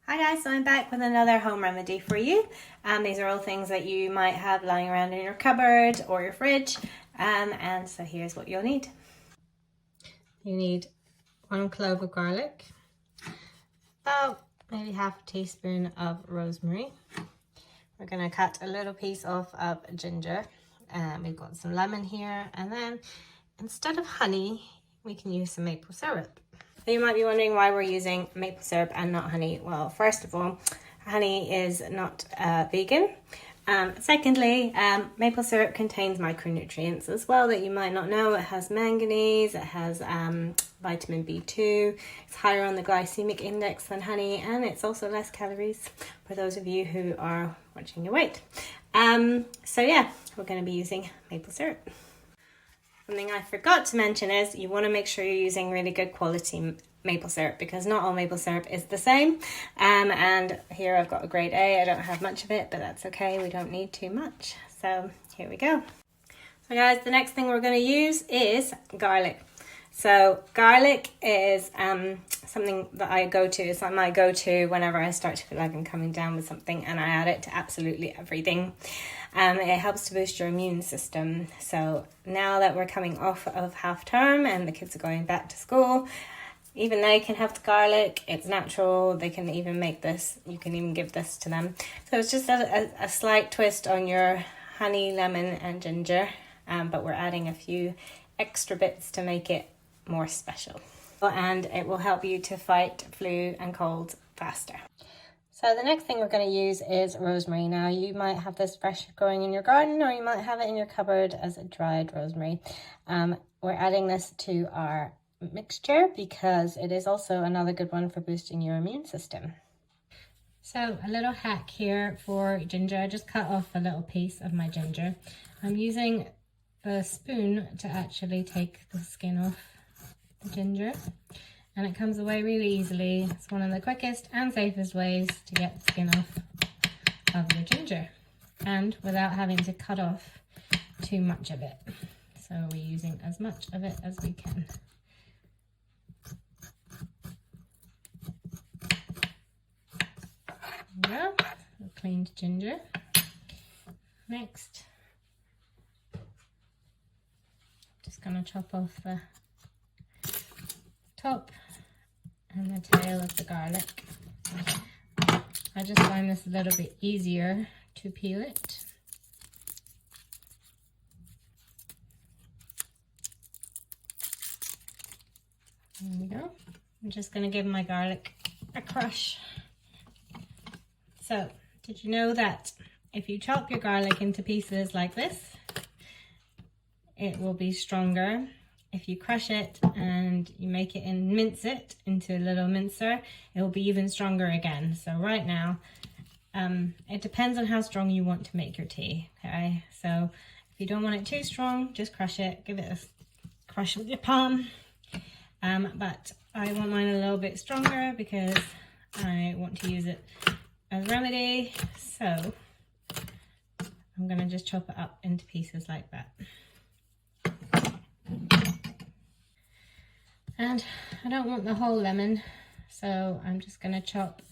Hi guys, so I'm back with another home remedy for you. These are all things that you might have lying around in your cupboard or your fridge. And so here's what you'll need. You need 1 clove of garlic, about maybe half a teaspoon of rosemary. We're going to cut a little piece off of ginger. We've got some lemon here, and then instead of honey, we can use some maple syrup. So you might be wondering why we're using maple syrup and not honey. Well, first of all, honey is not vegan. Secondly, maple syrup contains micronutrients as well that you might not know. It has manganese, it has vitamin B2, it's higher on the glycemic index than honey, and it's also less calories for those of you who are watching your weight. So yeah, we're going to be using maple syrup. Something I forgot to mention is you want to make sure you're using really good quality maple syrup, because not all maple syrup is the same. And here I've got a grade A. I don't have much of it, but that's okay. We don't need too much. So here we go. So guys, the next thing we're going to use is garlic. So garlic is something that I go to. It's like my go-to whenever I start to feel like I'm coming down with something, and I add it to absolutely everything. It helps to boost your immune system. So now that we're coming off of half term and the kids are going back to school, even they can have the garlic. It's natural. They can even make this. You can even give this to them. So it's just a slight twist on your honey, lemon and ginger, but we're adding a few extra bits to make it more special. And it will help you to fight flu and colds faster. So the next thing we're going to use is rosemary. Now you might have this fresh growing in your garden, or you might have it in your cupboard as a dried rosemary. We're adding this to our mixture because it is also another good one for boosting your immune system. So a little hack here for ginger. I just cut off a little piece of my ginger. I'm using a spoon to actually take the skin off the ginger, and it comes away really easily. It's one of the quickest and safest ways to get the skin off of your ginger, and without having to cut off too much of it. So we're using as much of it as we can. There we go, cleaned ginger. Next, just gonna chop off the top and the tail of the garlic. I just find this a little bit easier to peel it. There we go. I'm just going to give my garlic a crush. So, did you know that if you chop your garlic into pieces like this, it will be stronger? If you crush it and you make it and mince it into a little mincer, it will be even stronger again. So right now, it depends on how strong you want to make your tea, okay? So if you don't want it too strong, just crush it. Give it a crush with your palm. But I want mine a little bit stronger because I want to use it as a remedy. So I'm gonna just chop it up into pieces like that. And I don't want the whole lemon, so I'm just going to chop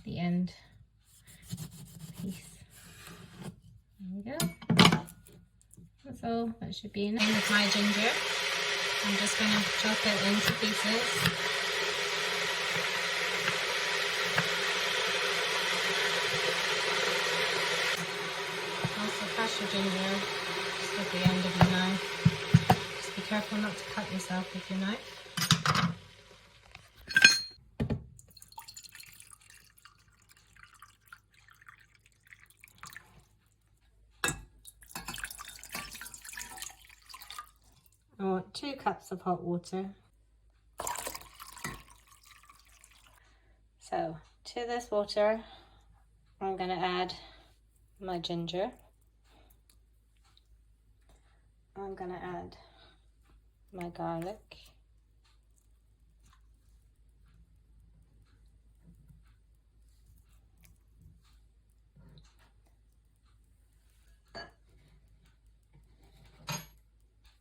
the end piece. There we go. That's all. That should be enough. With my ginger, I'm just going to chop it into pieces. Also crush your ginger just with the end of your knife. Be careful not to cut yourself with your knife. I want 2 cups of hot water. So to this water, I'm going to add my ginger. I'm going to add my garlic,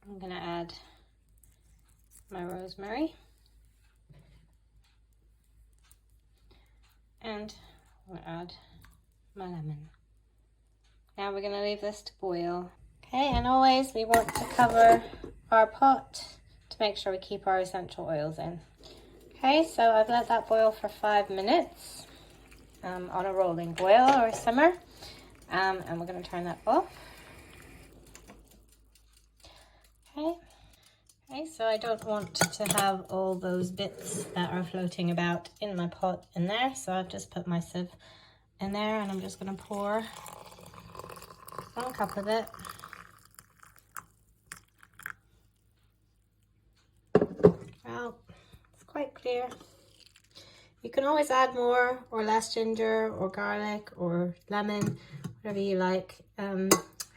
I'm going to add my rosemary, I'm gonna add my lemon. Now we're gonna leave this to boil. Okay, and always we want to cover our pot to make sure we keep our essential oils in. Okay, so I've let that boil for 5 minutes on a rolling boil or simmer, and we're gonna turn that off. Okay, so I don't want to have all those bits that are floating about in my pot in there, so I've just put my sieve in there and I'm just going to pour 1 cup of it. Well, it's quite clear. You can always add more or less ginger or garlic or lemon, whatever you like.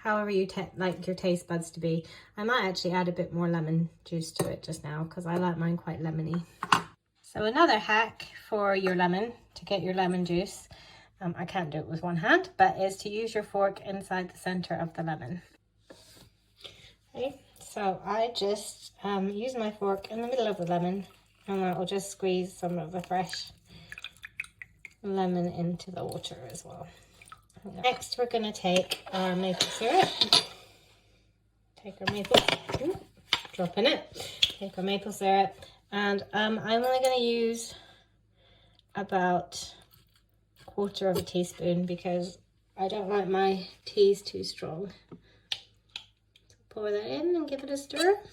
However you like your taste buds to be. I might actually add a bit more lemon juice to it just now because I like mine quite lemony. So another hack for your lemon, to get your lemon juice, I can't do it with one hand, but is to use your fork inside the center of the lemon. Okay, so I just use my fork in the middle of the lemon and that will just squeeze some of the fresh lemon into the water as well. Next, we're going to take our maple syrup. Take our maple, drop in it. Take our maple syrup, and I'm only going to use about 1/4 of a teaspoon because I don't like my teas too strong. So pour that in and give it a stir.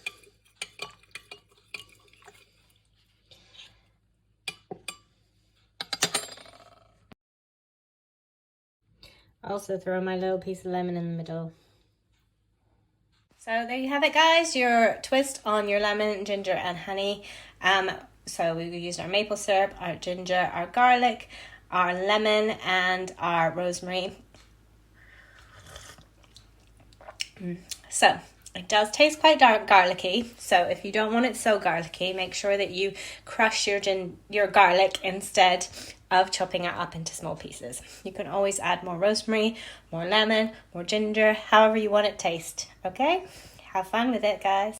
Also throw my little piece of lemon in the middle. So there you have it, guys, your twist on your lemon, ginger and honey. So we used our maple syrup, our ginger, our garlic, our lemon and our rosemary. So it does taste quite garlicky, so if you don't want it so garlicky, make sure that you crush your garlic instead of chopping it up into small pieces. You can always add more rosemary, more lemon, more ginger, however you want it to taste. Okay, have fun with it, guys.